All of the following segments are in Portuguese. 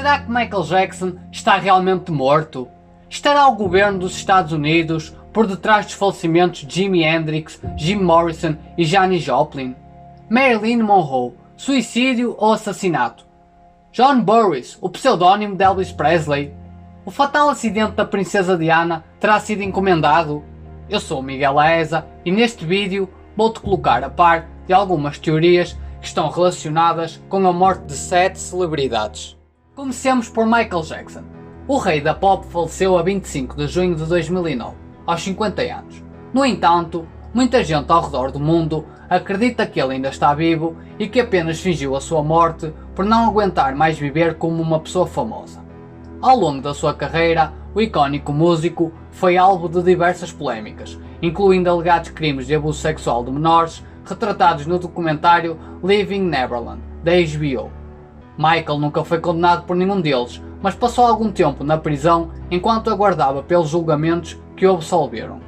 Será que Michael Jackson está realmente morto? Estará o governo dos Estados Unidos por detrás dos falecimentos de Jimi Hendrix, Jim Morrison e Janis Joplin? Marilyn Monroe, suicídio ou assassinato? John Burris, o pseudónimo de Elvis Presley? O fatal acidente da princesa Diana terá sido encomendado? Eu sou o Miguel Aeza e neste vídeo vou-te colocar a par de algumas teorias que estão relacionadas com a morte de 7 celebridades. Comecemos por Michael Jackson. O rei da pop faleceu a 25 de junho de 2009, aos 50 anos. No entanto, muita gente ao redor do mundo acredita que ele ainda está vivo e que apenas fingiu a sua morte por não aguentar mais viver como uma pessoa famosa. Ao longo da sua carreira, o icónico músico foi alvo de diversas polémicas, incluindo alegados crimes de abuso sexual de menores, retratados no documentário Living Neverland, da HBO. Michael nunca foi condenado por nenhum deles, mas passou algum tempo na prisão enquanto aguardava pelos julgamentos que o absolveram.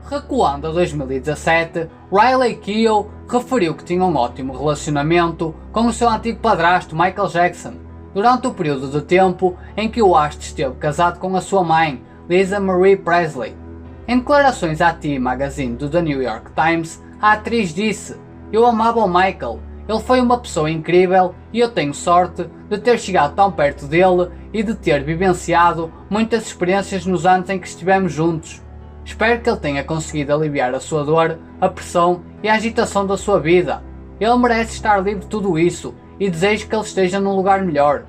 Recuando a 2017, Riley Keough referiu que tinha um ótimo relacionamento com o seu antigo padrasto Michael Jackson, durante o período de tempo em que o astro esteve casado com a sua mãe, Lisa Marie Presley. Em declarações à T Magazine do The New York Times, a atriz disse: "Eu amava o Michael, ele foi uma pessoa incrível e eu tenho sorte de ter chegado tão perto dele e de ter vivenciado muitas experiências nos anos em que estivemos juntos. Espero que ele tenha conseguido aliviar a sua dor, a pressão e a agitação da sua vida. Ele merece estar livre de tudo isso e desejo que ele esteja num lugar melhor."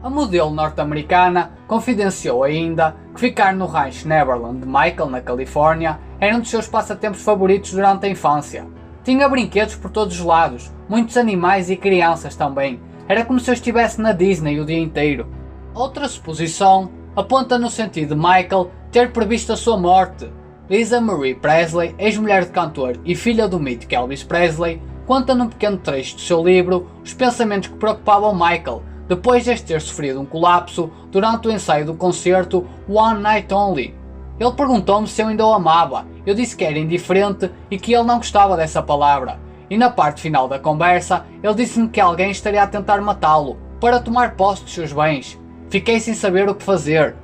A modelo norte-americana confidenciou ainda que ficar no rancho Neverland de Michael, na Califórnia, era um dos seus passatempos favoritos durante a infância. Tinha brinquedos por todos os lados, muitos animais e crianças também. Era como se eu estivesse na Disney o dia inteiro. Outra suposição aponta no sentido de Michael ter previsto a sua morte. Lisa Marie Presley, ex-mulher de cantor e filha do mítico Elvis Presley, conta num pequeno trecho do seu livro os pensamentos que preocupavam Michael, depois de ter sofrido um colapso durante o ensaio do concerto One Night Only. Ele perguntou-me se eu ainda o amava, eu disse que era indiferente e que ele não gostava dessa palavra. E na parte final da conversa, ele disse-me que alguém estaria a tentar matá-lo, para tomar posse dos seus bens. Fiquei sem saber o que fazer.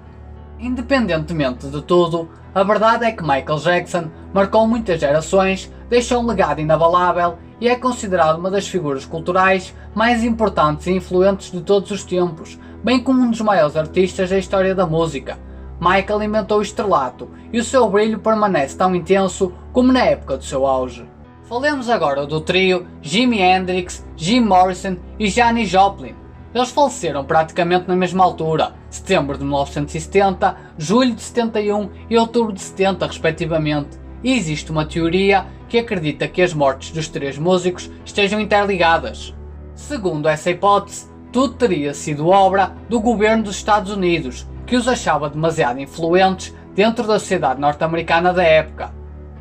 Independentemente de tudo, a verdade é que Michael Jackson marcou muitas gerações, deixou um legado inabalável e é considerado uma das figuras culturais mais importantes e influentes de todos os tempos, bem como um dos maiores artistas da história da música. Michael inventou o estrelato e o seu brilho permanece tão intenso como na época do seu auge. Falemos agora do trio Jimi Hendrix, Jim Morrison e Janis Joplin. Eles faleceram praticamente na mesma altura, setembro de 1970, julho de 71 e outubro de 70 respectivamente, e existe uma teoria que acredita que as mortes dos três músicos estejam interligadas. Segundo essa hipótese, tudo teria sido obra do governo dos Estados Unidos, que os achava demasiado influentes dentro da sociedade norte-americana da época.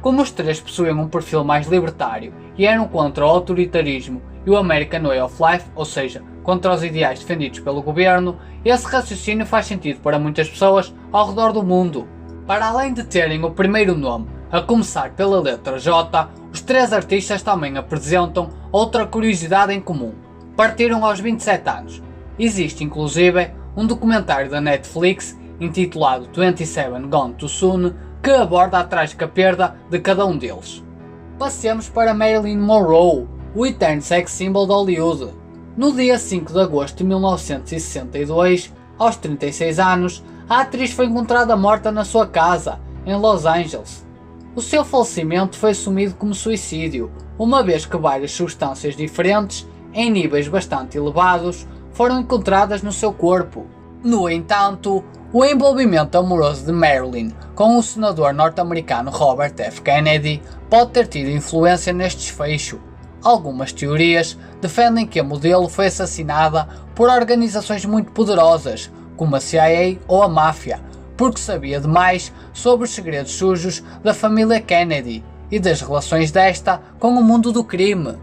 Como os três possuíam um perfil mais libertário e eram contra o autoritarismo e o American Way of Life, ou seja, contra os ideais defendidos pelo governo, esse raciocínio faz sentido para muitas pessoas ao redor do mundo. Para além de terem o primeiro nome a começar pela letra J, os três artistas também apresentam outra curiosidade em comum. Partiram aos 27 anos. Existe inclusive um documentário da Netflix intitulado 27 Gone Too Soon que aborda a trágica perda de cada um deles. Passemos para Marilyn Monroe, o eterno sex symbol de Hollywood. No dia 5 de agosto de 1962, aos 36 anos, a atriz foi encontrada morta na sua casa, em Los Angeles. O seu falecimento foi assumido como suicídio, uma vez que várias substâncias diferentes, em níveis bastante elevados, foram encontradas no seu corpo. No entanto, o envolvimento amoroso de Marilyn com o senador norte-americano Robert F. Kennedy pode ter tido influência neste desfecho. Algumas teorias defendem que a modelo foi assassinada por organizações muito poderosas, como a CIA ou a máfia, porque sabia demais sobre os segredos sujos da família Kennedy e das relações desta com o mundo do crime.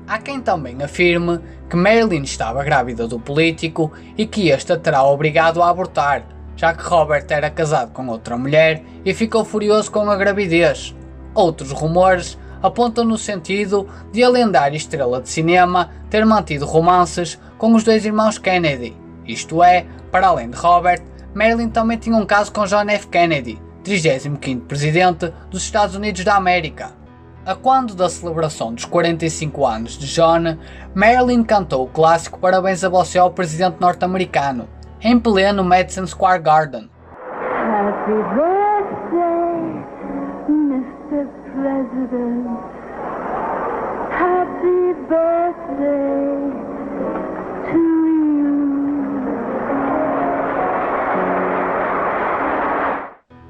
Há quem também afirme que Marilyn estava grávida do político e que este a terá obrigado a abortar, já que Robert era casado com outra mulher e ficou furioso com a gravidez. Outros rumores apontam no sentido de a lendária estrela de cinema ter mantido romances com os dois irmãos Kennedy. Isto é, para além de Robert, Marilyn também tinha um caso com John F. Kennedy, 35º Presidente dos Estados Unidos da América. A quando da celebração dos 45 anos de John, Marilyn cantou o clássico Parabéns a você ao Presidente norte-americano, em pleno Madison Square Garden. Happy birthday, Mr. President. Happy birthday to you.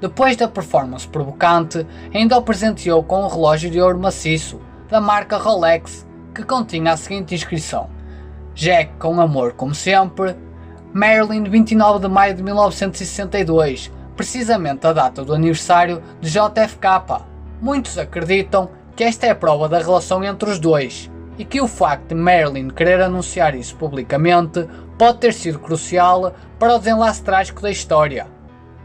Depois da performance provocante, ainda o presenteou com um relógio de ouro maciço, da marca Rolex, que continha a seguinte inscrição: Jack com amor como sempre, Marilyn, 29 de maio de 1962, precisamente a data do aniversário de JFK. Muitos acreditam que esta é a prova da relação entre os dois, e que o facto de Marilyn querer anunciar isso publicamente pode ter sido crucial para o desenlace trágico da história.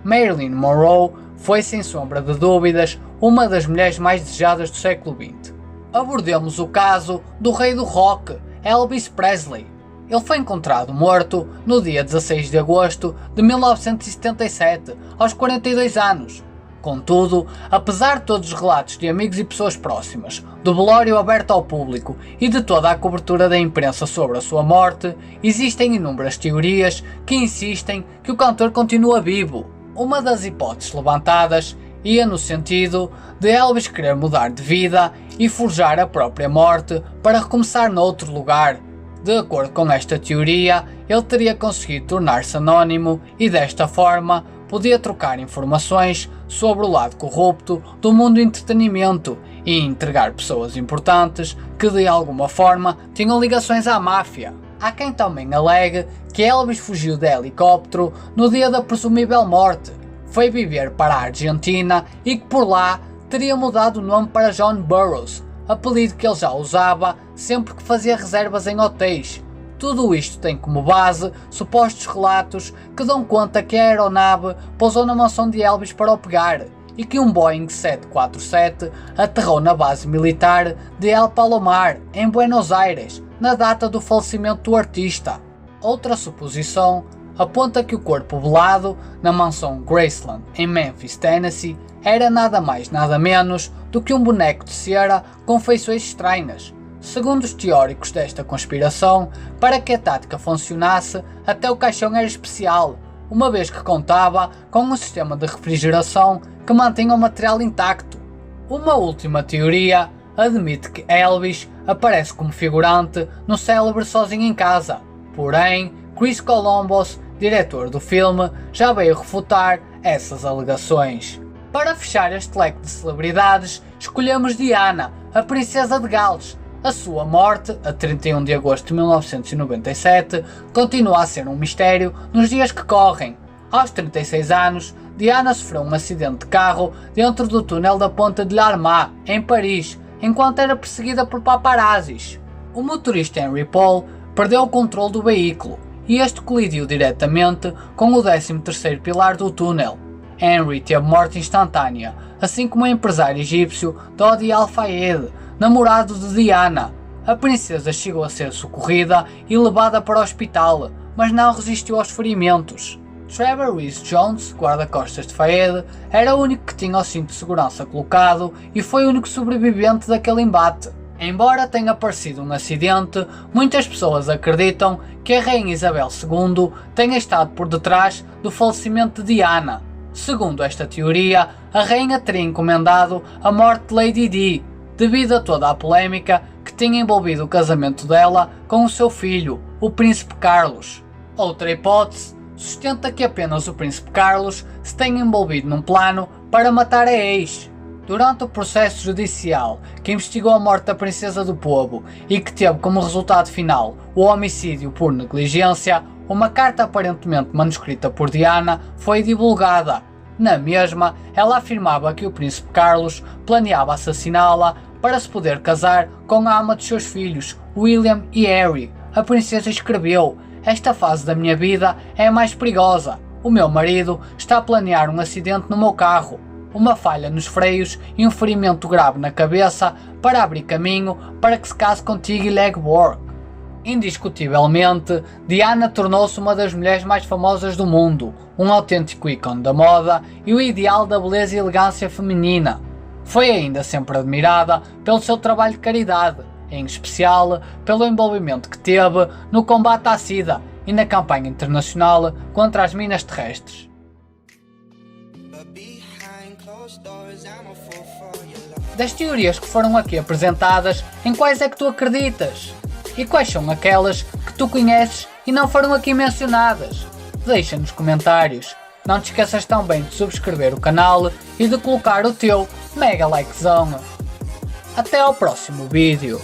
Marilyn Monroe foi, sem sombra de dúvidas, uma das mulheres mais desejadas do século XX. Abordemos o caso do rei do rock, Elvis Presley. Ele foi encontrado morto no dia 16 de agosto de 1977, aos 42 anos. Contudo, apesar de todos os relatos de amigos e pessoas próximas, do velório aberto ao público e de toda a cobertura da imprensa sobre a sua morte, existem inúmeras teorias que insistem que o cantor continua vivo. Uma das hipóteses levantadas ia no sentido de Elvis querer mudar de vida e forjar a própria morte para recomeçar noutro lugar. De acordo com esta teoria, ele teria conseguido tornar-se anónimo e desta forma podia trocar informações sobre o lado corrupto do mundo do entretenimento e entregar pessoas importantes que de alguma forma tinham ligações à máfia. Há quem também alegue que Elvis fugiu de helicóptero no dia da presumível morte, foi viver para a Argentina e que por lá teria mudado o nome para John Burroughs, apelido que ele já usava sempre que fazia reservas em hotéis. Tudo isto tem como base supostos relatos que dão conta que a aeronave pousou na mansão de Elvis para o pegar e que um Boeing 747 aterrou na base militar de El Palomar, em Buenos Aires, na data do falecimento do artista. Outra suposição aponta que o corpo velado na mansão Graceland, em Memphis, Tennessee, era nada mais nada menos do que um boneco de cera com feições estranhas. Segundo os teóricos desta conspiração, para que a tática funcionasse, até o caixão era especial, uma vez que contava com um sistema de refrigeração que mantinha o material intacto. Uma última teoria admite que Elvis aparece como figurante no célebre Sozinho em Casa, porém Chris Columbus, diretor do filme, já veio refutar essas alegações. Para fechar este leque de celebridades, escolhemos Diana, a princesa de Gales. A sua morte, a 31 de agosto de 1997, continua a ser um mistério nos dias que correm. Aos 36 anos, Diana sofreu um acidente de carro dentro do túnel da Ponte de l'Armat, em Paris, enquanto era perseguida por paparazzis. O motorista Henry Paul perdeu o controle do veículo e este colidiu diretamente com o 13º pilar do túnel. Henry teve morte instantânea, assim como o empresário egípcio Dodi Al-Fayed, namorado de Diana. A princesa chegou a ser socorrida e levada para o hospital, mas não resistiu aos ferimentos. Trevor Rees Jones, guarda-costas de Fayed, era o único que tinha o cinto de segurança colocado e foi o único sobrevivente daquele embate. Embora tenha parecido um acidente, muitas pessoas acreditam que a Rainha Isabel II tenha estado por detrás do falecimento de Diana. Segundo esta teoria, a rainha teria encomendado a morte de Lady Di, devido a toda a polémica que tinha envolvido o casamento dela com o seu filho, o Príncipe Carlos. Outra hipótese sustenta que apenas o Príncipe Carlos se tenha envolvido num plano para matar a ex. Durante o processo judicial que investigou a morte da Princesa do Povo e que teve como resultado final o homicídio por negligência, uma carta aparentemente manuscrita por Diana foi divulgada. Na mesma, ela afirmava que o Príncipe Carlos planeava assassiná-la para se poder casar com a ama de seus filhos, William e Harry. A princesa escreveu: "Esta fase da minha vida é a mais perigosa. O meu marido está a planear um acidente no meu carro, uma falha nos freios e um ferimento grave na cabeça para abrir caminho para que se case contigo e Legwork." Indiscutivelmente, Diana tornou-se uma das mulheres mais famosas do mundo, um autêntico ícone da moda e o ideal da beleza e elegância feminina. Foi ainda sempre admirada pelo seu trabalho de caridade, em especial pelo envolvimento que teve no combate à SIDA e na campanha internacional contra as minas terrestres. Das teorias que foram aqui apresentadas, em quais é que tu acreditas? E quais são aquelas que tu conheces e não foram aqui mencionadas? Deixa nos comentários. Não te esqueças também de subscrever o canal e de colocar o teu mega likezão. Até ao próximo vídeo.